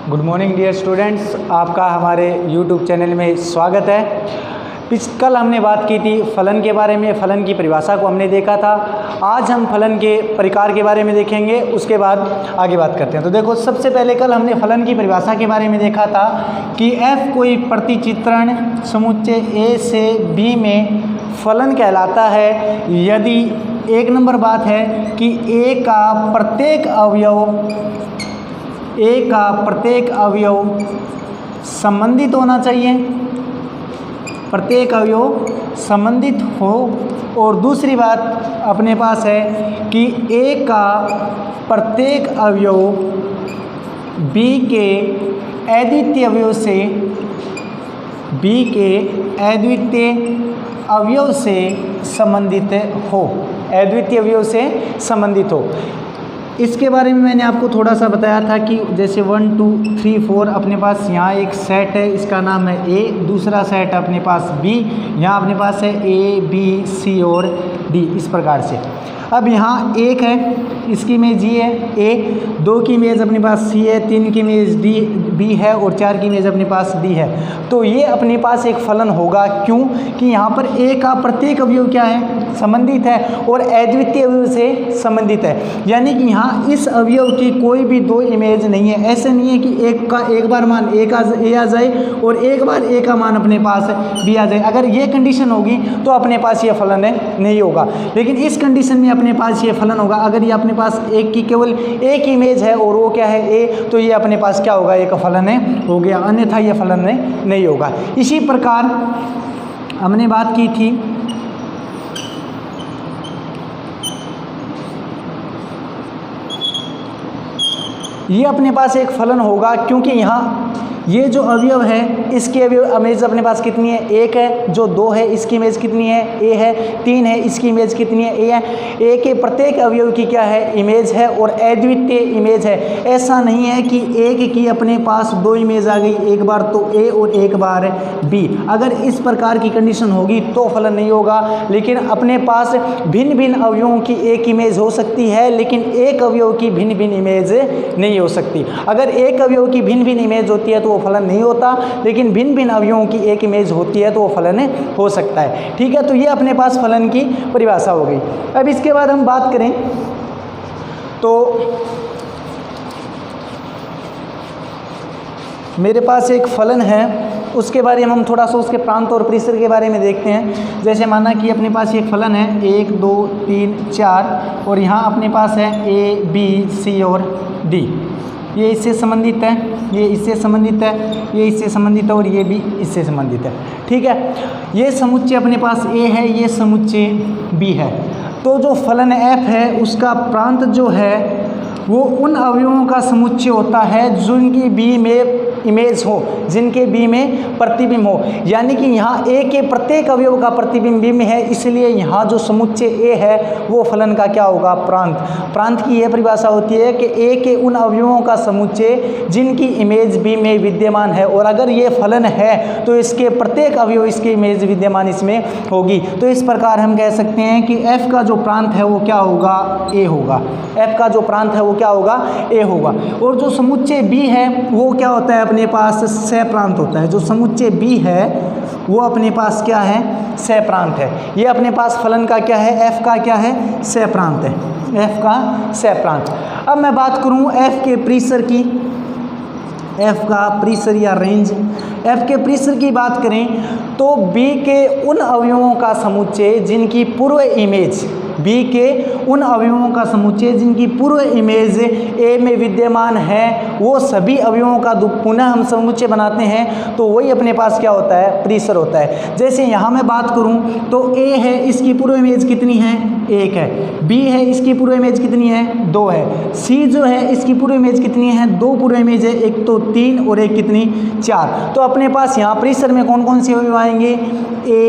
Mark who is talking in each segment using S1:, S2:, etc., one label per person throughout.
S1: Good morning dear students, आपका हमारे YouTube channel में स्वागत है। कल हमने बात की थी फलन के बारे में, फलन की परिभाषा को हमने देखा था। आज हम फलन के प्रकार के बारे में देखेंगे, उसके बाद आगे बात करते हैं। तो देखो, सबसे पहले कल हमने फलन की परिभाषा के बारे में देखा था कि f कोई प्रतिचित्रण समुच्चय a से b में फलन कहलाता है यदि एक नंबर बात है कि a का प्रत्येक अवयव संबंधित होना चाहिए, प्रत्येक अवयव संबंधित हो। और दूसरी बात अपने पास है कि a का प्रत्येक अवयव b के अद्वितीय अवयव से संबंधित हो, अद्वितीय अवयव से संबंधित हो। इसके बारे में मैंने आपको थोड़ा सा बताया था कि जैसे 1 2 3 4 अपने पास यहाँ एक सेट है, इसका नाम है A, दूसरा सेट अपने पास B, यहाँ अपने पास है A B C और D, इस प्रकार से। अब यहाँ एक है, इसकी इमेज ये है A, 2 की इमेज अपने पास C है, 3 की इमेज B है और 4 की इमेज अपने पास D है। तो ये अपने पास एक फलन होगा, क्यों कि यहाँ पर A का प्रत्येक अवयव क्या है, संबंधित है और अद्वितीय अवयव से संबंधित है। यानी कि यहाँ इस अवयव की कोई भी दो इमेज नहीं है। ऐसे नहीं है कि एक का एक बार मान A आ जाए और एक बार A का मान अपने पास B आ जाए। अगर ये कंडीशन होगी तो अपने पास ये फलन नहीं होगा। लेकिन इस कंडीशन में अपने पास ये फलन होगा अगर ये अपने पास एक की केवल एक इमेज है और वो क्या है A, तो ये अपने पास क्या होगा, एक फलन हो गया, अन्यथा ये फलन नहीं होगा। इसी प्रकार हमने बात की थी ये अपने पास एक फलन होगा क्योंकि यहाँ ये जो अवयव है इसकी अवयव इमेज अपने पास कितनी है, एक है। जो 2 है इसकी इमेज कितनी है, A है। 3 है इसकी इमेज कितनी है, A है। A के प्रत्येक अवयव की क्या है, इमेज है और अद्वितीय इमेज है। ऐसा नहीं है कि एक की अपने पास 2 इमेज आ गई, एक बार तो A और एक बार B। अगर इस प्रकार की कंडीशन होगी तो फलन नहीं होगा। लेकिन अपने पास भिन्न भिन्न अवयवों की एक इमेज हो सकती है, लेकिन एक अवयव की भिन्न भिन्न इमेज नहीं हो सकती। अगर एक अवयव की भिन्न भिन्न इमेज होती है तो वो फलन नहीं होता, लेकिन भिन्न भिन्न अवयवों की एक इमेज होती है तो वो फलन हो सकता है। ठीक है, तो ये अपने पास फलन की परिभाषा हो गई। अब इसके बाद हम बात करें तो मेरे पास एक फलन है, उसके बारे में हम थोड़ा सा उसके प्रांत और परिसर के बारे में देखते हैं। जैसे माना कि अपने पास एक फलन है 1 2 3 4 और यहाँ अपने पास है A B C और D। ये इससे संबंधित है, ये इससे संबंधित है, ये इससे संबंधित है और ये भी इससे संबंधित है। ठीक है, ये समुच्चय अपने पास A है, ये समुच्चय B है। तो जो फलन f है उसका प्रांत जो है वो उन अवयवों का समुच्चय होता है जिनकी B में इमेज हो, जिनके B में प्रतिबिंब हो। यानी कि यहाँ A के प्रत्येक अवयव का प्रतिबिंब B में है, इसलिए यहाँ जो समुच्चय A है वो फलन का क्या होगा, प्रांत। प्रांत की यह परिभाषा होती है कि A के उन अवयवों का समुच्चय जिनकी इमेज B में विद्यमान है, और अगर ये फलन है तो इसके प्रत्येक अवयव इसकी इमेज विद्यमान इसमें होगी। तो इस प्रकार हम कह सकते हैं कि F का जो प्रांत है वो क्या होगा, A होगा। F का जो प्रांत है वो क्या होगा, A होगा। और जो समुच्चय B है वो क्या होता है, अपने पास सहप्रांत होता है। जो समुच्चय B है वो अपने पास क्या है, सहप्रांत है। ये अपने पास फलन का क्या है, F का क्या है, सहप्रांत है, F का सहप्रांत। अब मैं बात करूं F के परिसर की, F का परिसर या रेंज। F के परिसर की बात करें तो B के उन अवयवों का समुच्चय जिनकी पूर्व इमेज, B के उन अवयवों का समुच्चय जिनकी पूर्व इमेज A में विद्यमान है, वो सभी अवयवों का पुनः हम समुच्चय बनाते हैं तो वही अपने पास क्या होता है, परिसर होता है। जैसे यहाँ मैं बात करूँ तो A है, इसकी पूर्व इमेज कितनी है, 1 है। B है, इसकी पूर्व इमेज कितनी है, 2 है। C जो है इसकी पूर्व इमेज कितनी है, 2 पूर्व इमेज है, एक तो 3 और एक कितनी, 4। तो अपने पास यहाँ परिसर में कौन कौन से अवयव आएंगे, A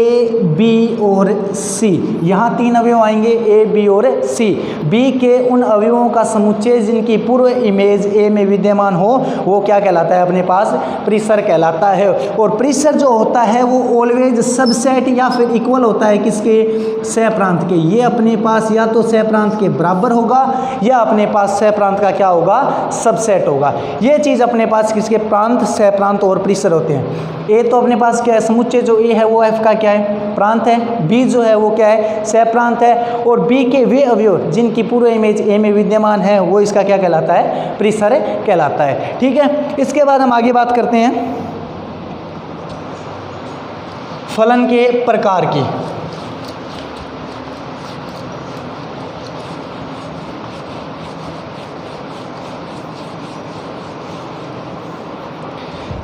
S1: B और C। यहाँ 3 अवयव आएंगे, ए, बी और सी, बी के उन अवयवों का समुच्चय जिनकी पूर्व इमेज ए में विद्यमान हो वो क्या कहलाता है अपने पास, परिसर कहलाता है। और परिसर जो होता है वो ऑलवेज सबसेट या फिर इक्वल होता है किसके, सहप्रांत के। ये अपने पास या तो सहप्रांत के बराबर होगा या अपने पास सहप्रांत का क्या होगा, सबसेट होगा। ये चीज़ अपने पास किसके, प्रांत, सहप्रांत और परिसर होते हैं। ए तो अपने पास क्या है, समुच्चय जो ए है वो एफ का क्या है, प्रांत है। बी जो है वो क्या है, सहप्रांत है। और बी के वे अवयव जिनकी पूर्व इमेज ए में विद्यमान है वो इसका क्या कहलाता है, परिसर कहलाता है। ठीक है, इसके बाद हम आगे बात करते हैं फलन के प्रकार की।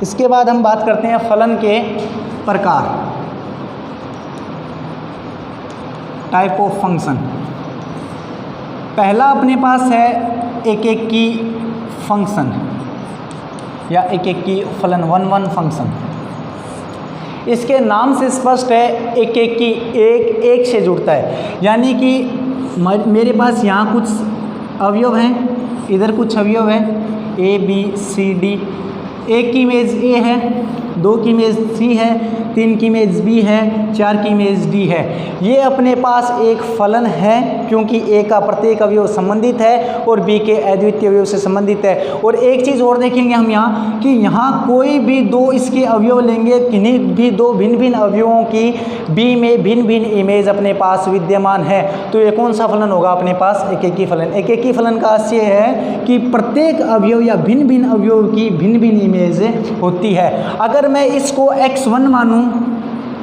S1: इसके बाद हम बात करते हैं फलन के प्रकार, टाइप ऑफ फंक्शन। पहला अपने पास है एक एक की फंक्शन या एक एक की फलन, वन वन फंक्शन। इसके नाम से स्पष्ट है एक एक की, एक एक से जुड़ता है। यानी कि मेरे पास यहाँ कुछ अवयव हैं, इधर कुछ अवयव हैं ए बी सी डी। एक की इमेज ए है, दो की इमेज सी है, तीन की इमेज बी है, चार की इमेज डी है। ये अपने पास एक फलन है क्योंकि ए का प्रत्येक अवयव संबंधित है और बी के अद्वितीय अवयव से संबंधित है। और एक चीज़ और देखेंगे हम यहाँ कि यहाँ कोई भी दो इसके अवयव लेंगे, किन्हीं भी दो भिन्न भिन्न अवयवों की बी में भिन्न भिन्न इमेज अपने पास विद्यमान है, तो ये कौन सा फलन होगा अपने पास, एक एक की फलन। एक एक की फलन का आशय है कि प्रत्येक अवयव या भिन्न भिन्न अवयव की भिन्न भिन्न इमेज होती है। अगर मैं इसको x1 मानूं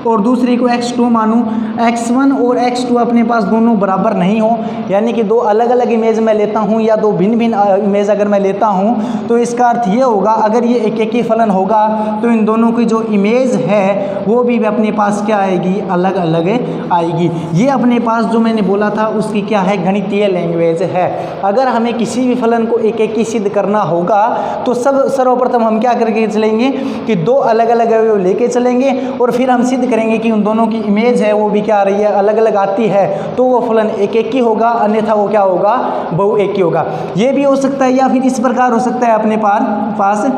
S1: और दूसरे को x2 मानूं, x1 और x2 अपने पास दोनों बराबर नहीं हो, यानी कि दो अलग अलग इमेज मैं लेता हूं या दो भिन्न भिन्न इमेज अगर मैं लेता हूं, तो इसका अर्थ ये होगा अगर ये एक एक ही फलन होगा तो इन दोनों की जो इमेज है वो भी अपने पास क्या आएगी, अलग अलग आएगी। ये अपने पास जो मैंने बोला था उसकी क्या है, गणितीय लैंग्वेज है। अगर हमें किसी भी फलन को एक एक ही सिद्ध करना होगा तो सर्वप्रथम हम क्या करके चलेंगे कि दो अलग अलग अवयव लेके चलेंगे और फिर हम सिद्ध करेंगे कि उन दोनों की इमेज है वो भी क्या आ रही है, अलग अलग आती है, तो वो फलन एक एक ही होगा, अन्यथा वो क्या होगा, बहु एक ही होगा। ये भी हो सकता है या फिर इस प्रकार हो सकता है अपने पास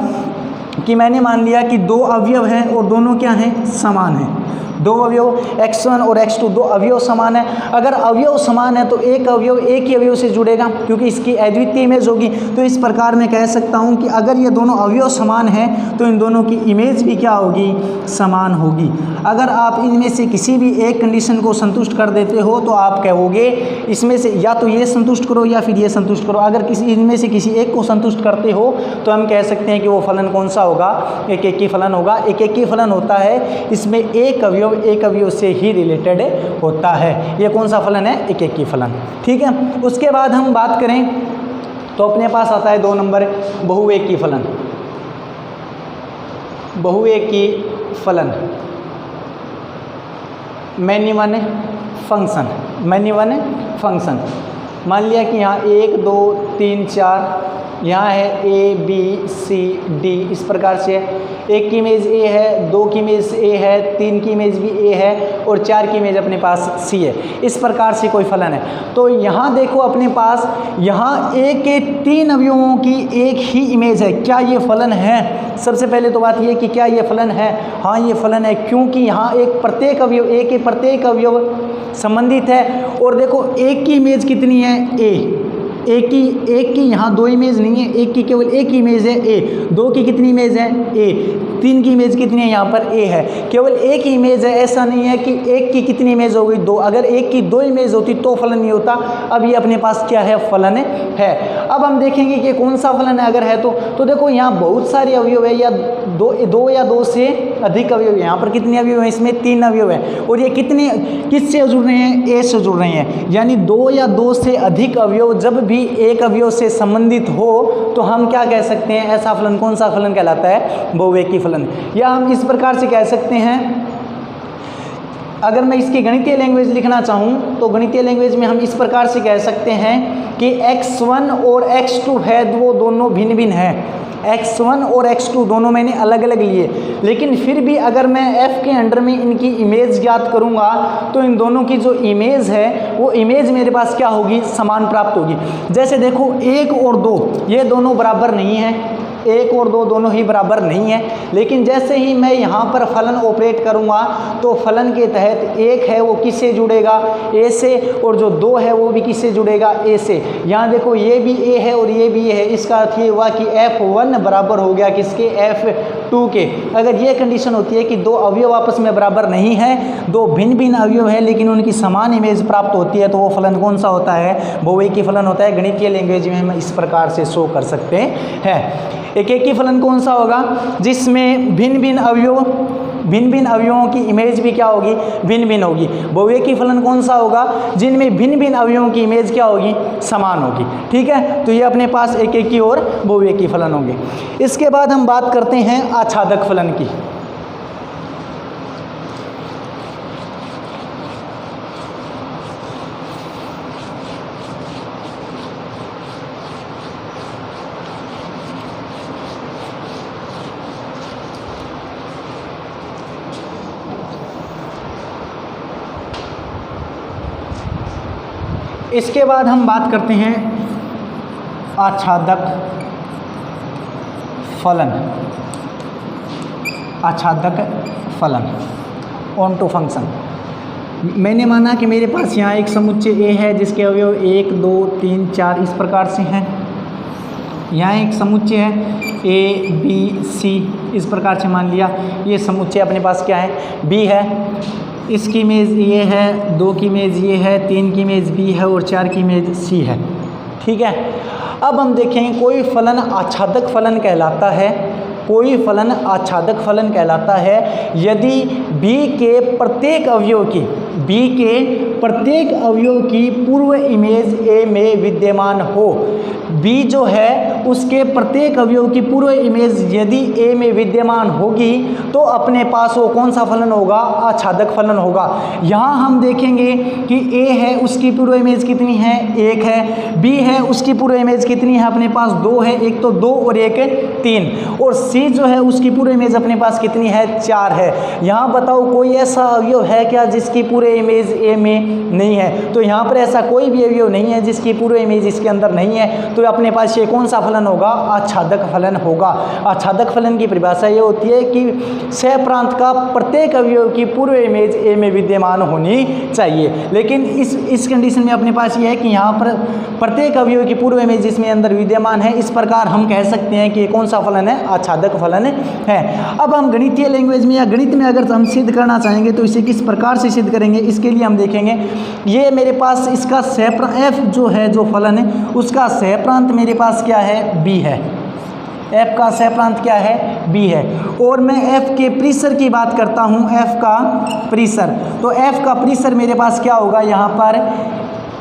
S1: कि मैंने मान लिया कि दो अवयव हैं और दोनों क्या हैं, समान हैं। दो अवयव x1 और x2 दो अवयव समान है। अगर अवयव समान है तो एक अवयव एक ही अवयव से जुड़ेगा क्योंकि इसकी अद्वितीय इमेज होगी। तो इस प्रकार मैं कह सकता हूं कि अगर ये दोनों अवयव समान हैं तो इन दोनों की इमेज भी क्या होगी, समान होगी। अगर आप इनमें से किसी भी एक कंडीशन को संतुष्ट कर देते हो तो आप कहोगे इसमें से या तो ये संतुष्ट करो या फिर ये संतुष्ट करो। अगर इनमें से किसी एक को संतुष्ट करते हो तो हम कह सकते हैं कि वो फलन कौन सा होगा, एक एक ही फलन होगा। एक एक ही फलन होता है, इसमें एक अवयव से ही रिलेटेड होता है। ये कौन सा फलन है, एक एक ही फलन। ठीक है, उसके बाद हम बात करें तो अपने पास आता है 2 नंबर बहुएकी फलन। बहुएकी फलन, many one function, many one function. मान लिया कि यहाँ 1 2 3 4 यहाँ है ए बी सी डी, इस प्रकार से एक की इमेज ए है, दो की इमेज ए है, तीन की इमेज भी ए है और चार की इमेज अपने पास सी है। इस प्रकार से कोई फलन है तो यहाँ देखो अपने पास यहाँ ए के 3 अवयवों की एक ही इमेज है। क्या ये फलन है? सबसे पहले तो बात ये कि क्या ये फलन है? हाँ ये फलन है क्योंकि यहाँ एक प्रत्येक अवयव, ए के प्रत्येक अवयव संबंधित है। और देखो एक की इमेज कितनी है, ए। एक की यहाँ 2 इमेज नहीं है, एक की केवल एक ही इमेज है ए। 2 की कितनी इमेज है, ए। 3 की इमेज कितनी है, यहाँ पर ए है। केवल एक ही इमेज है, ऐसा नहीं है कि एक की कितनी इमेज हो गई, 2। अगर एक की 2 इमेज होती तो फलन नहीं होता। अब ये अपने पास क्या है, फलन है। अब हम देखेंगे कि कौन सा फलन है अगर है तो देखो यहाँ बहुत सारे अवयव है या दो या दो से अधिक अवयव। यहाँ पर कितने अवयव हैं, इसमें 3 अवयव हैं और ये कितने किससे जुड़ रहे हैं, ए से जुड़ रहे हैं। यानी 2 या 2 से अधिक अवयव जब भी एक अवयव से संबंधित हो तो हम क्या कह सकते हैं, ऐसा फलन कौन सा फलन कहलाता है, बहुएकी फलन। या हम इस प्रकार से कह सकते हैं अगर मैं इसकी गणितीय लैंग्वेज लिखना चाहूँ तो गणितीय लैंग्वेज में हम इस प्रकार से कह सकते हैं कि x1 और x2 है वो दोनों भिन्न भिन्न हैं। x1 और x2 दोनों मैंने अलग अलग लिए, लेकिन फिर भी अगर मैं f के अंडर में इनकी इमेज ज्ञात करूंगा तो इन दोनों की जो इमेज है वो इमेज मेरे पास क्या होगी, समान प्राप्त होगी। जैसे देखो 1 और 2 ये दोनों बराबर नहीं है, 1 और 2 दोनों ही बराबर नहीं है, लेकिन जैसे ही मैं यहाँ पर फलन ऑपरेट करूँगा तो फलन के तहत 1 है वो किससे जुड़ेगा, a से, और जो 2 है वो भी किससे जुड़ेगा, a से। यहाँ देखो ये भी a है और ये भी a है, इसका अर्थ ये हुआ कि f1 बराबर हो गया किसके, f2 के। अगर ये कंडीशन होती है कि दो अवयव आपस में बराबर नहीं है, दो भिन्न भिन्न अवयव है लेकिन उनकी समान इमेज प्राप्त होती है, तो वो फलन कौन सा होता है, बहुएकी फलन होता है। गणितीय लैंग्वेज में हम इस प्रकार से शो कर सकते हैं। एक ही फलन कौन सा होगा, जिसमें भिन्न भिन्न अवयवों की इमेज भी क्या होगी, भिन्न भिन्न होगी। बहुएकी फलन कौन सा होगा, जिनमें भिन्न भिन्न अवयवों की इमेज क्या होगी, समान होगी। ठीक है, तो ये अपने पास एक की और बहुएकी फलन होंगे। इसके बाद हम बात करते हैं आच्छादक फलन की। इसके बाद हम बात करते हैं आच्छादक फलन। आच्छादक फलन ऑन टू फंक्शन। मैंने माना कि मेरे पास यहाँ एक समुच्चय A है जिसके अवयव 1 2 3 4 इस प्रकार से हैं। यहाँ एक समुच्चय है A B C इस प्रकार से मान लिया। ये समुच्चय अपने पास क्या है, B है। इसकी इमेज ये है, 2 की इमेज ये है, 3 की इमेज B है और 4 की इमेज C है। ठीक है, अब हम देखें कोई फलन आच्छादक फलन कहलाता है, कोई फलन आच्छादक फलन कहलाता है यदि B के प्रत्येक अवयव की पूर्व इमेज A में विद्यमान हो। B जो है उसके प्रत्येक अवयव की पूर्व इमेज यदि A में विद्यमान होगी तो अपने पास वो कौन सा फलन होगा, आच्छादक फलन होगा। यहाँ हम देखेंगे कि A है उसकी पूर्व इमेज कितनी है, 1 है। B है उसकी पूर्व इमेज कितनी है, अपने पास 2 है, एक तो 2 और एक 3। और C जो है उसकी पूर्व इमेज अपने पास कितनी है, 4 है। यहाँ बताओ कोई ऐसा अवयव है क्या जिसकी पूर्व इमेज A में नहीं है, तो यहाँ पर ऐसा कोई भी अवयव नहीं है जिसकी पूर्व इमेज इसके अंदर नहीं है, तो अपने पास ये कौन सा फलन होगा, आच्छादक फलन होगा। आच्छादक फलन की परिभाषा ये होती है कि सह प्रांत का प्रत्येक अवयव की पूर्व इमेज A में विद्यमान होनी चाहिए। लेकिन इस कंडीशन में अपने पास ये है कि यहाँ पर प्रत्येक अवयव की पूर्व इमेज इसमें अंदर विद्यमान है, इस प्रकार हम कह सकते हैं कि ये कौन सा फलन है, आच्छादक फलन है। अब हम गणितीय लैंग्वेज में या गणित में अगर हम सिद्ध करना चाहेंगे तो इसे किस प्रकार से सिद्ध करेंगे, इसके लिए हम देखेंगे ये मेरे पास इसका सह F जो है, जो फलन है उसका सह प्रांत मेरे पास क्या है, B है। F का सह प्रांत क्या है, B है। और मैं F के परिसर की बात करता हूँ, F का परिसर, तो F का परिसर मेरे पास क्या होगा, यहाँ पर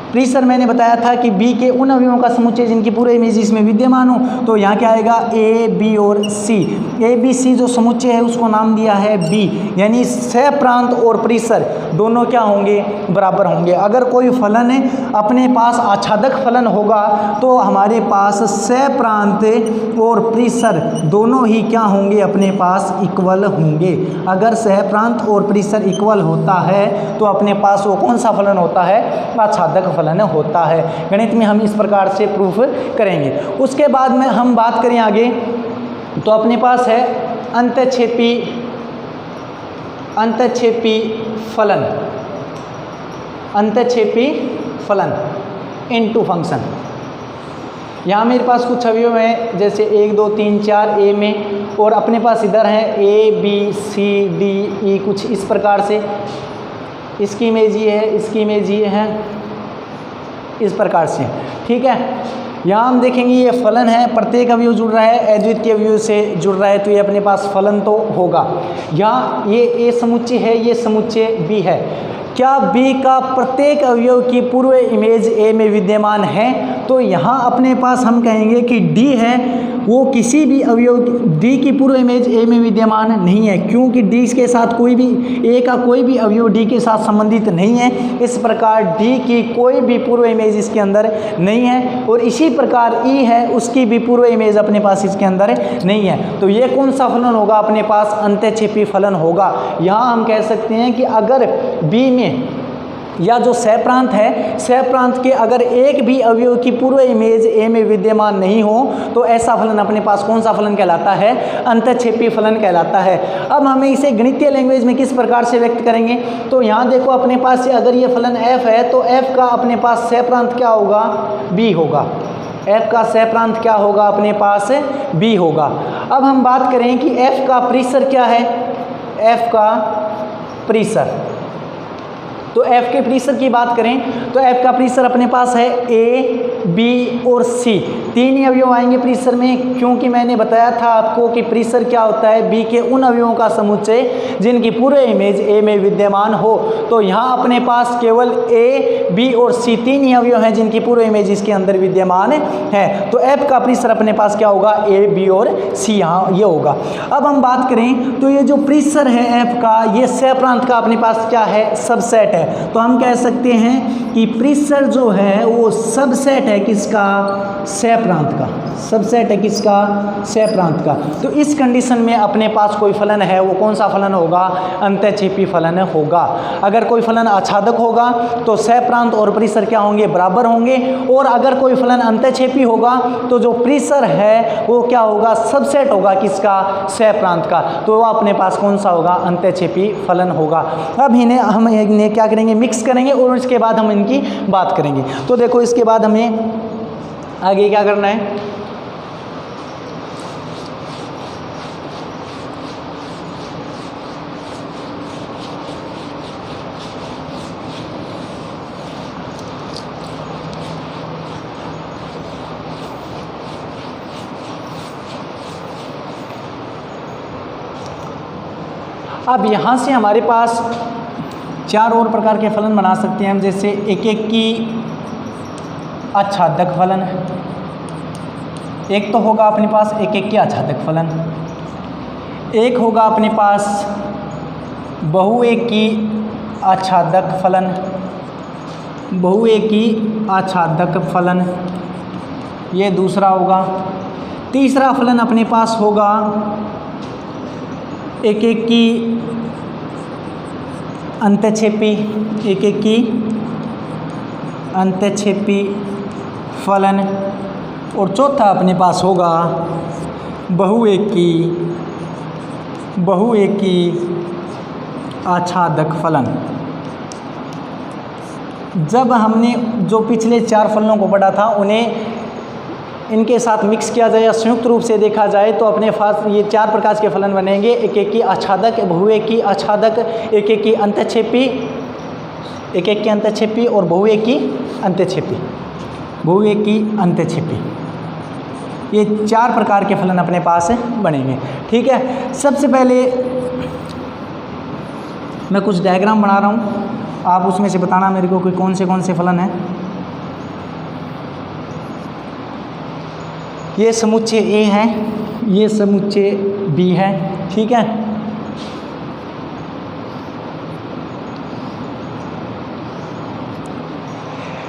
S1: परिसर मैंने बताया था कि B के उन अवयवों का समुच्चय जिनकी पूरे इमेज इसमें विद्यमान हो, तो यहाँ क्या आएगा, A B और C। A B C जो समुच्चय है उसको नाम दिया है B, यानी सह प्रांत और परिसर दोनों क्या होंगे, बराबर होंगे। अगर कोई फलन है अपने पास आच्छादक फलन होगा तो हमारे पास सह प्रांत और परिसर दोनों ही क्या होंगे, अपने पास इक्वल होंगे। अगर सह प्रांत और परिसर इक्वल होता है तो अपने पास वो कौन सा फलन होता है, आच्छादक फलन होता है। गणित में हम इस प्रकार से प्रूफ करेंगे। उसके बाद में हम बात करें आगे तो अपने पास है अंतःक्षेपी फलन इनटू फंक्शन। यहाँ मेरे पास कुछ अवयव हैं जैसे 1 2 3 4 A में, और अपने पास इधर हैं A B C D E कुछ इस प्रकार से। इसकी इमेज ये है, इसकी इमेज ये है, इस प्रकार से। ठीक है, यहाँ हम देखेंगे ये फलन है, प्रत्येक अवयव जुड़ रहा है, अद्वितीय अवयव से जुड़ रहा है, तो ये अपने पास फलन तो होगा। यहाँ ये A समुच्चय है, ये समुच्चय B है, क्या बी का प्रत्येक अवयव की पूर्व इमेज ए में विद्यमान है? तो यहाँ अपने पास हम कहेंगे कि डी है वो किसी भी अवयव, डी की पूर्व इमेज ए में विद्यमान नहीं है, क्योंकि डी के साथ कोई भी, ए का कोई भी अवयव डी के साथ संबंधित नहीं है। इस प्रकार डी की कोई भी पूर्व इमेज इसके अंदर नहीं है। और इसी प्रकार ई है, उसकी भी पूर्व इमेज अपने पास इसके अंदर नहीं है। तो ये कौन सा फलन होगा? अपने पास अंतःक्षेपी फलन होगा। यहाँ हम कह सकते हैं कि अगर बी में या जो सह प्रांत है, सह प्रांत के अगर एक भी अवयव की पूर्व इमेज ए में विद्यमान नहीं हो तो ऐसा फलन अपने पास कौन सा फलन कहलाता है? अंतःक्षेपी फलन कहलाता है। अब हमें इसे गणितीय लैंग्वेज में किस प्रकार से व्यक्त करेंगे? तो यहाँ देखो अपने पास अगर ये फलन f है तो f का अपने पास सह प्रांत क्या होगा? b होगा। f का सह प्रांत क्या होगा? अपने पास b होगा। अब हम बात करें कि f का परिसर क्या है? f का परिसर, तो f के परिसर की बात करें तो f का परिसर अपने पास है a, b और c, तीन ही अवयव आएंगे परिसर में, क्योंकि मैंने बताया था आपको कि परिसर क्या होता है? b के उन अवयवों का समुच्चय जिनकी पूर्व इमेज a में विद्यमान हो। तो यहाँ अपने पास केवल a, b और c तीन ही अवयव हैं जिनकी पूर्व इमेज इसके अंदर विद्यमान है। तो f का परिसर अपने पास क्या होगा? a, b और c, यहाँ ये होगा। अब हम बात करें तो ये जो परिसर है f का, ये सह प्रांत का अपने पास क्या है? सबसेट है। तो हम कह सकते हैं कि परिसर जो है वो सबसेट है किसका? सह प्रांत का। सबसेट है किसका? सह प्रांत का। तो इस कंडीशन में अपने पास कोई फलन है, वो कौन सा फलन होगा? अंतःक्षेपी फलन होगा। अगर कोई फलन आच्छादक होगा तो सह प्रांत और परिसर क्या होंगे? बराबर होंगे। और अगर कोई फलन अंतःक्षेपी होगा तो जो परिसर है वो क्या होगा? सबसेट होगा किसका? सह प्रांत का। तो वो अपने पास कौन सा होगा? अंतःक्षेपी फलन होगा। अब हम इन्हें क्या करेंगे? मिक्स करेंगे और इसके बाद हम इनकी बात करेंगे। तो देखो इसके बाद हमें आगे क्या करना है? अब यहाँ से हमारे पास चार और प्रकार के फलन बना सकते हैं हम, जैसे एक एक की आच्छादक फलन, एक तो होगा अपने पास एक एक की आच्छादक फलन, एक होगा अपने पास बहुएकी आच्छादक फलन, बहुएकी आच्छादक फलन, ये दूसरा होगा। तीसरा फलन अपने पास होगा एक एक की अंतःक्षेपी, एक एक की अंतःक्षेपी फलन। और चौथा अपने पास होगा बहुएकी आच्छादक फलन। जब हमने जो पिछले चार फलनों को पढ़ा था उन्हें इनके साथ मिक्स किया जाए या संयुक्त रूप से देखा जाए तो अपने पास ये चार प्रकार के फलन बनेंगे: एक एक की आच्छादक, बहुएकी आच्छादक, एक एक की अंतःक्षेपी, एक एक की अंतःक्षेपी और बहुएकी अंतःक्षेपी, बहुएकी अंतःक्षेपी। ये चार प्रकार के फलन अपने पास बनेंगे। ठीक है, सबसे पहले मैं कुछ डायग्राम बना रहा हूँ, आप उसमें से बताना मेरे को कि कौन से फलन हैं। ये समुच्चय ए है, ये समुच्चय बी है। ठीक है,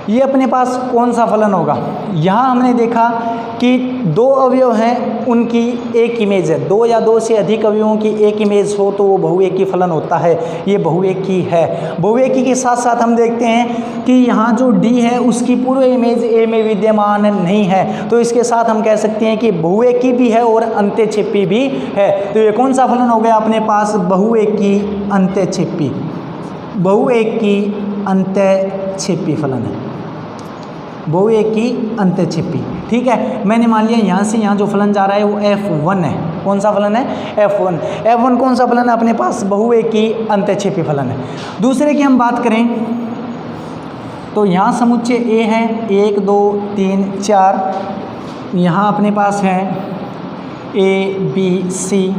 S1: ये अपने पास कौन सा फलन होगा? यहाँ हमने देखा कि दो अवयव हैं, उनकी एक इमेज है। दो या दो से अधिक अवयवों की एक इमेज हो तो वो बहुएकी फलन होता है। ये बहुएकी है। बहुएकी के साथ साथ हम देखते हैं कि यहाँ जो डी है उसकी पूर्व इमेज ए में विद्यमान नहीं है, तो इसके साथ हम कह सकते हैं कि बहुएकी भी है और अंतःक्षेपी भी है। तो ये कौन सा फलन हो गया अपने पास? बहुएकी अंतःक्षेपी, बहुएकी अंतःक्षेपी फलन है, बहुएकी अंतःक्षेपी। ठीक है, मैंने मान लिया यहाँ से यहाँ जो फलन जा रहा है वो F1 है। कौन सा फलन है? F1। F1 कौन सा फलन है अपने पास? बहुएकी अंतःक्षेपी फलन है। दूसरे की हम बात करें तो यहाँ समुच्चय A है, 1 2 3 4, यहाँ अपने पास है A B C,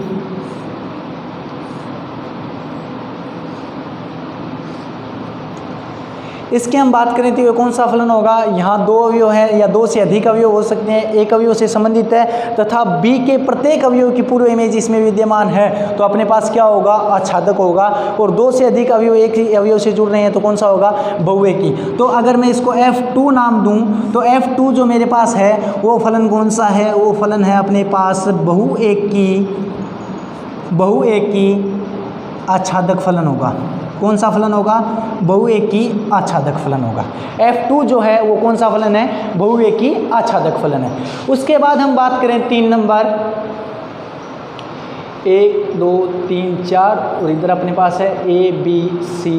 S1: इसके हम बात करें तो ये कौन सा फलन होगा, यहाँ दो अवयव है या दो से अधिक अवयव हो सकते हैं, एक अवयव से संबंधित है तथा बी के प्रत्येक अवयव की पूर्व इमेज इसमें विद्यमान है, तो अपने पास क्या होगा, आच्छादक होगा। और दो से अधिक अवयव एक ही अवयव से जुड़ रहे हैं तो कौन सा होगा, बहुएकी। तो अगर मैं इसको F2 नाम दूं तो F2 जो मेरे पास है वो फलन कौन सा है, वो फलन है अपने पास बहुएकी आच्छादक फलन होगा। कौन सा फलन होगा, बहुएकी आच्छादक फलन होगा। F2 जो है वो कौन सा फलन है, बहुएकी आच्छादक फलन है। उसके बाद हम बात करें 3 नंबर, 1 2 3 4 और इधर अपने पास है ABCD,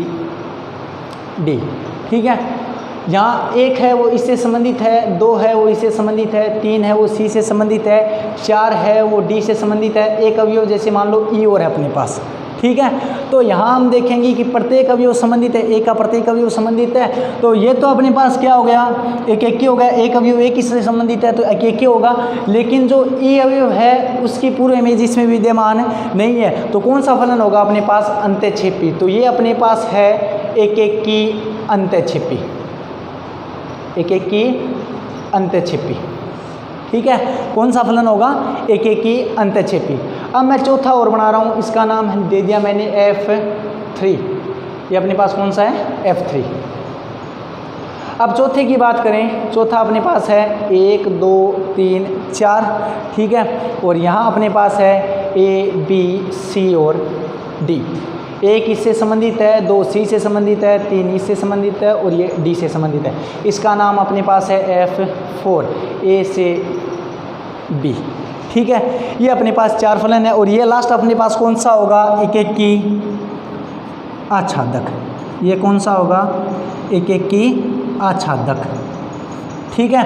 S1: ठीक है। यहाँ 1 है वो इससे संबंधित है, 2 है वो इससे संबंधित है, 3 है वो C से संबंधित है, 4 है वो D से संबंधित है, एक अवयव जैसे मान लो E और है अपने पास, ठीक है। तो यहाँ हम देखेंगे कि प्रत्येक अवयव संबंधित है, एक का प्रत्येक अवयव संबंधित है, तो ये तो अपने पास क्या हो गया, एक ही हो गया, एक अवयव एक इससे संबंधित है तो एक ही होगा। लेकिन जो ई अवयव है उसकी पूर्व इमेज इसमें विद्यमान नहीं है, तो कौन सा फलन होगा अपने पास, अंत्यक्षेपी। तो ये अपने पास है एक की अंत्यक्षेपी, एक की अंत्यक्षेपी, ठीक है। कौन सा फलन होगा, एक की अंत्यक्षेपी। अब मैं चौथा और बना रहा हूँ, इसका नाम दे दिया मैंने F3, ये अपने पास कौन सा है, F3। अब चौथे की बात करें, चौथा अपने पास है 1 2 3 4, ठीक है। और यहाँ अपने पास है ABC और D, 1 इससे संबंधित है, 2 C से संबंधित है, 3 इससे संबंधित है और ये D से संबंधित है। इसका नाम अपने पास है F4, A से B, ठीक है। ये अपने पास 4 फलन है और ये लास्ट अपने पास कौन सा होगा, एक की आच्छादक। ये कौन सा होगा, एक की आच्छादक, ठीक है।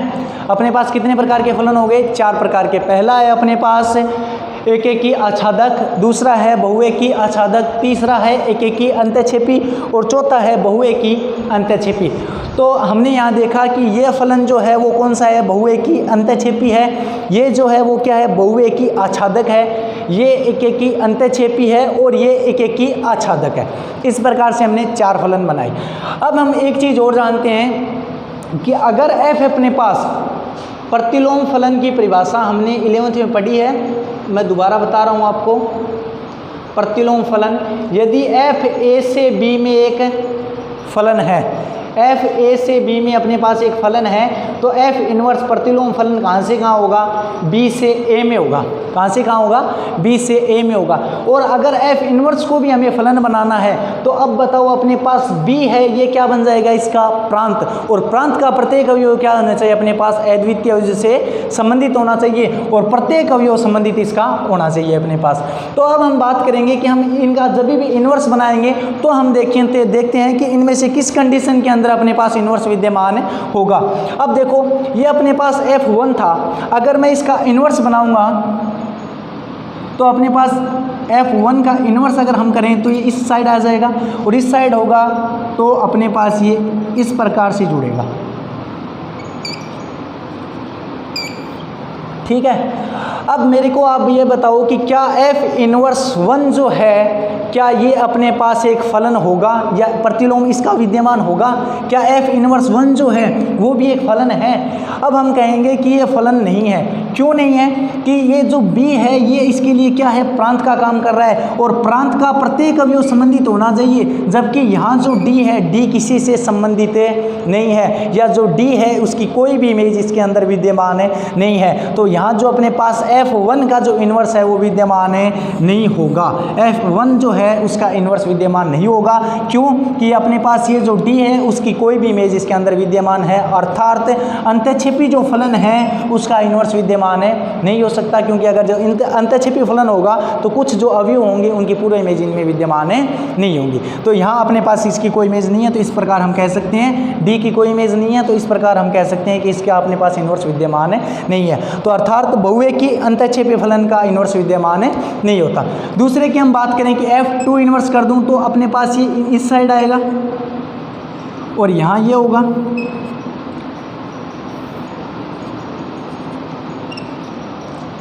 S1: अपने पास कितने प्रकार के फलन हो गए, 4 प्रकार के। पहला है अपने पास एक की आच्छादक, दूसरा है बहुएकी आच्छादक, तीसरा है एक की अंत्यक्षेपी और चौथा है बहुएकी अंत्यक्षेपी। तो हमने यहाँ देखा कि ये फलन जो है वो कौन सा है, बहुएकी अंत्यक्षेपी है, ये जो है वो क्या है, बहुएकी आच्छादक है, ये एक की अंत्यक्षेपी है और ये एक की आच्छादक है। इस प्रकार से हमने 4 फलन बनाए। अब हम एक चीज़ और जानते हैं कि अगर F अपने पास, प्रतिलोम फलन की परिभाषा हमने 11वीं में पढ़ी है, मैं दोबारा बता रहा हूँ आपको। प्रतिलोम फलन, यदि F A से B में एक फलन है, F A से B में अपने पास एक फलन है, तो F इनवर्स प्रतिलोम फलन कहाँ से कहाँ होगा, B से A में होगा। कहाँ से कहाँ होगा, B से A में होगा। और अगर F इनवर्स को भी हमें फलन बनाना है तो अब बताओ अपने पास B है, ये क्या बन जाएगा, इसका प्रांत। और प्रांत का प्रत्येक अवयव क्या होना चाहिए, अपने पास अद्वितीय अवयव से संबंधित होना चाहिए और प्रत्येक अवयव संबंधित इसका होना चाहिए अपने पास। तो अब हम बात करेंगे कि हम इनका जब भी इनवर्स बनाएंगे तो हम देखते हैं कि इनमें से किस कंडीशन के अंदर अपने पास इनवर्स विद्यमान होगा। अब देखो ये अपने पास F1 था, अगर मैं इसका इनवर्स बनाऊंगा तो अपने पास F1 का इनवर्स अगर हम करें तो ये इस साइड आ जाएगा और इस साइड होगा तो अपने पास ये इस प्रकार से जुड़ेगा, ठीक है। अब मेरे को आप ये बताओ कि क्या F इनवर्स 1 जो है, क्या ये अपने पास एक फलन होगा या प्रतिलोम इसका विद्यमान होगा, क्या F इनवर्स 1 जो है वो भी एक फलन है। अब हम कहेंगे कि ये फलन नहीं है। क्यों नहीं है, कि ये जो B है ये इसके लिए क्या है, प्रांत का काम कर रहा है और प्रांत का प्रत्येक अवयव संबंधित होना चाहिए, जबकि यहाँ जो D है, D किसी से संबंधित नहीं है, या जो D है उसकी कोई भी इमेज इसके अंदर विद्यमान नहीं है। तो यहाँ जो अपने पास F1 का जो इनवर्स है वो विद्यमान नहीं होगा। F1 जो है उसका इनवर्स विद्यमान नहीं होगा। क्यों, कि अपने पास ये जो D है उसकी कोई भी इमेज इसके अंदर विद्यमान है, अर्थात अंत्यक्षेपी जो फलन है उसका इनवर्स विद्यमान नहीं हो सकता, क्योंकि अगर जो अंत्यक्षेपी फलन होगा तो कुछ जो अवयव होंगे उनकी पूरी इमेज इनमें विद्यमान नहीं होंगी। तो यहाँ अपने पास इसकी कोई इमेज नहीं है, तो इस प्रकार हम कह सकते हैं D की कोई इमेज नहीं है, तो इस प्रकार हम कह सकते हैं कि इसका अपने पास इनवर्स विद्यमान नहीं है। तो अर्थात बहुएकी अंत्यक्षेपी फलन का इनवर्स विद्यमान नहीं होता। दूसरे की हम बात करें कि F2 इनवर्स कर दूं तो अपने पास ये इस साइड आएगा और यहाँ ये होगा।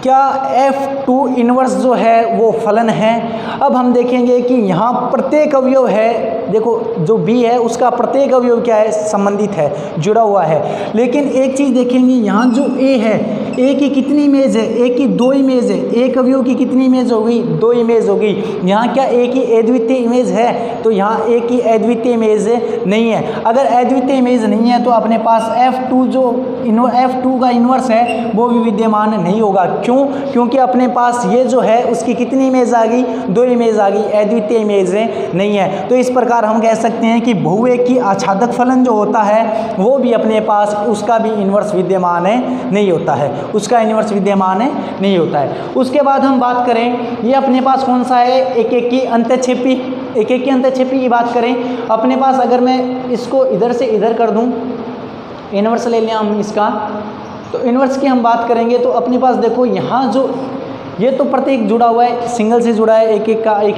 S1: क्या F2 इनवर्स जो है वो फलन है। अब हम देखेंगे कि यहाँ प्रत्येक अवयव है देखो जो बी है उसका प्रत्येक अवयव क्या है, संबंधित है, जुड़ा हुआ है। लेकिन एक चीज़ देखेंगे, यहाँ जो ए है, ए की कितनी इमेज है, ए की 2 इमेज है, एक अवयव की कितनी इमेज हो गई, 2 इमेज हो गई। यहाँ क्या ए की अद्वितीय इमेज है, तो यहाँ ए की अद्वितीय इमेज नहीं है। अगर अद्वितीय इमेज नहीं है तो अपने पास F2 जो F2 का इन्वर्स है वो भी विद्यमान नहीं होगा। क्यों? क्योंकि अपने पास ये जो है उसकी कितनी इमेज आ गई, 2 इमेज आ गई, अद्वितीय इमेज नहीं है। तो इस प्रकार हम कह सकते हैं कि बहुएकी आच्छादक फलन जो होता है वो भी अपने पास उसका भी इन्वर्स विद्यमान नहीं होता है, उसका इन्वर्स विद्यमान नहीं होता है। उसके बाद हम बात करें, ये अपने पास कौन सा है, एकेकी अंतःक्षेपी। एकेकी अंतःक्षेपी की बात करें अपने पास, अगर मैं इसको इधर से इधर कर दूं, इन्वर्स ले लिया हम इसका, तो इन्वर्स की हम बात करेंगे तो अपने पास देखो यहाँ जो ये तो प्रत्येक जुड़ा हुआ है, सिंगल से जुड़ा है, एक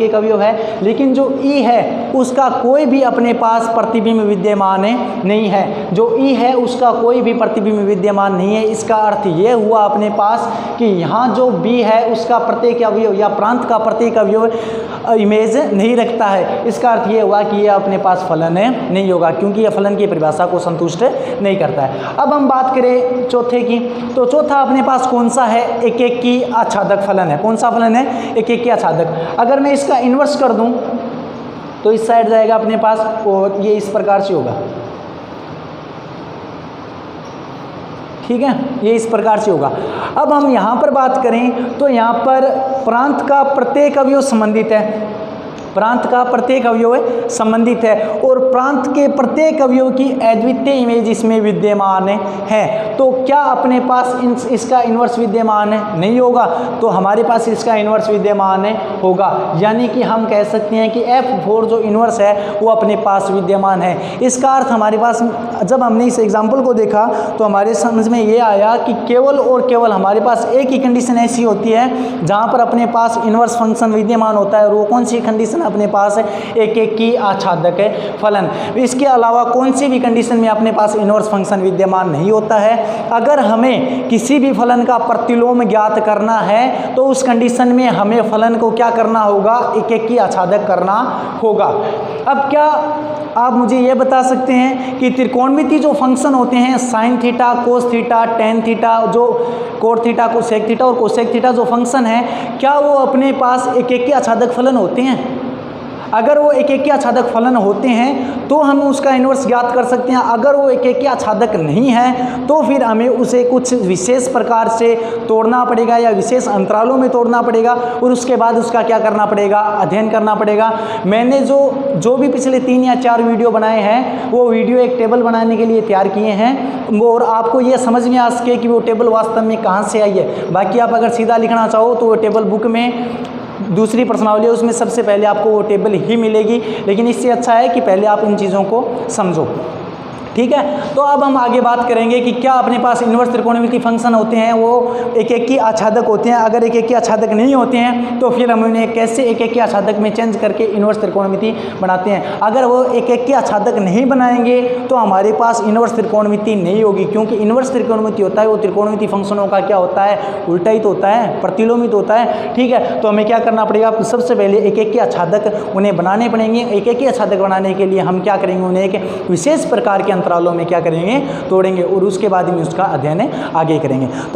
S1: एक अवयव है। लेकिन जो ई है उसका कोई भी अपने पास प्रतिबिंब विद्यमान नहीं है, जो ई है उसका कोई भी प्रतिबिंब विद्यमान नहीं है। इसका अर्थ ये हुआ अपने पास कि यहाँ जो बी है उसका प्रत्येक अवयव या प्रांत का प्रत्येक अवयव इमेज नहीं रखता है। इसका अर्थ ये हुआ कि ये अपने पास फलन नहीं होगा, क्योंकि यह फलन की परिभाषा को संतुष्ट नहीं करता है। अब हम बात करें चौथे की, तो चौथा अपने पास कौन सा है, एकेकी आच्छादक फलन है। कौन सा फलन है, एकेकी आच्छादक। अगर मैं इसका इन्वर्स कर दूं तो इस साइड जाएगा अपने पास और ये इस प्रकार से होगा, ठीक है, ये इस प्रकार से होगा। अब हम यहाँ पर बात करें तो यहाँ पर प्रांत का प्रत्येक अवयव संबंधित है, प्रांत का प्रत्येक अवयव संबंधित है और प्रांत के प्रत्येक अवयव की अद्वितीय इमेज इसमें विद्यमान है। तो क्या अपने पास इसका इन्वर्स विद्यमान नहीं होगा, तो हमारे पास इसका इन्वर्स विद्यमान होगा। यानी कि हम कह सकते हैं कि F4 जो इन्वर्स है वो अपने पास विद्यमान है। इसका अर्थ हमारे पास, जब हमने इस एग्जाम्पल को देखा तो हमारे समझ में ये आया कि केवल और केवल हमारे पास एक ही कंडीशन ऐसी होती है जहाँ पर अपने पास इन्वर्स फंक्शन विद्यमान होता है, और वो कौन सी कंडीशन अपने पास एकेकी आच्छादक फलन। इसके अलावा कौन सी भी कंडीशन में अपने पास इन्वर्स फंक्शन विद्यमान नहीं होता है। अगर हमें किसी भी फलन का प्रतिलोम ज्ञात करना है तो उस कंडीशन में हमें फलन को क्या करना होगा, एकेकी आच्छादक करना होगा। अब क्या आप मुझे ये बता सकते हैं कि त्रिकोणमिति जो फंक्शन होते हैं, sine theta, cos theta, tan theta, जो कोट थीटा, कोसेक थीटा और कोसेक थीटा जो फंक्शन है, क्या वो अपने पास एकेकी आच्छादक फलन होते हैं? अगर वो एकेकी आच्छादक फलन होते हैं तो हम उसका इन्वर्स ज्ञात कर सकते हैं। अगर वो एकेकी आच्छादक नहीं है तो फिर हमें उसे कुछ विशेष प्रकार से तोड़ना पड़ेगा या विशेष अंतरालों में तोड़ना पड़ेगा और उसके बाद उसका क्या करना पड़ेगा, अध्ययन करना पड़ेगा। मैंने जो भी पिछले 3 या 4 वीडियो बनाए हैं वो वीडियो एक टेबल बनाने के लिए तैयार किए हैं और आपको ये समझ में आ सके कि वो टेबल वास्तव में कहाँ से आई है। बाकी आप अगर सीधा लिखना चाहो तो वो टेबल बुक में दूसरी प्रश्नावली है, उसमें सबसे पहले आपको वो टेबल ही मिलेगी, लेकिन इससे अच्छा है कि पहले आप इन चीज़ों को समझो, ठीक है। तो अब हम आगे बात करेंगे कि क्या अपने पास इन्वर्स त्रिकोणमिति फंक्शन होते हैं वो एकेकी आच्छादक होते हैं। अगर एकेकी आच्छादक नहीं होते हैं तो फिर हम उन्हें कैसे एकेकी आच्छादक में चेंज करके इन्वर्स त्रिकोणमिति बनाते हैं। अगर वो एकेकी आच्छादक नहीं बनाएंगे तो हमारे पास इन्वर्स त्रिकोणमिति नहीं होगी, क्योंकि इन्वर्स त्रिकोणमिति होता है वो त्रिकोणमिति फंक्शनों का क्या होता है, उल्टा ही तो होता है, प्रतिलोमित होता है, ठीक है। तो हमें क्या करना पड़ेगा, सबसे पहले एकेकी आच्छादक उन्हें बनाने पड़ेंगे। एकेकी आच्छादक बनाने के लिए हम क्या करेंगे, उन्हें एक विशेष प्रकार के अंतरालों में क्या करेंगे, तोड़ेंगे और उसके बाद ही उसका अध्ययन आगे करेंगे। तो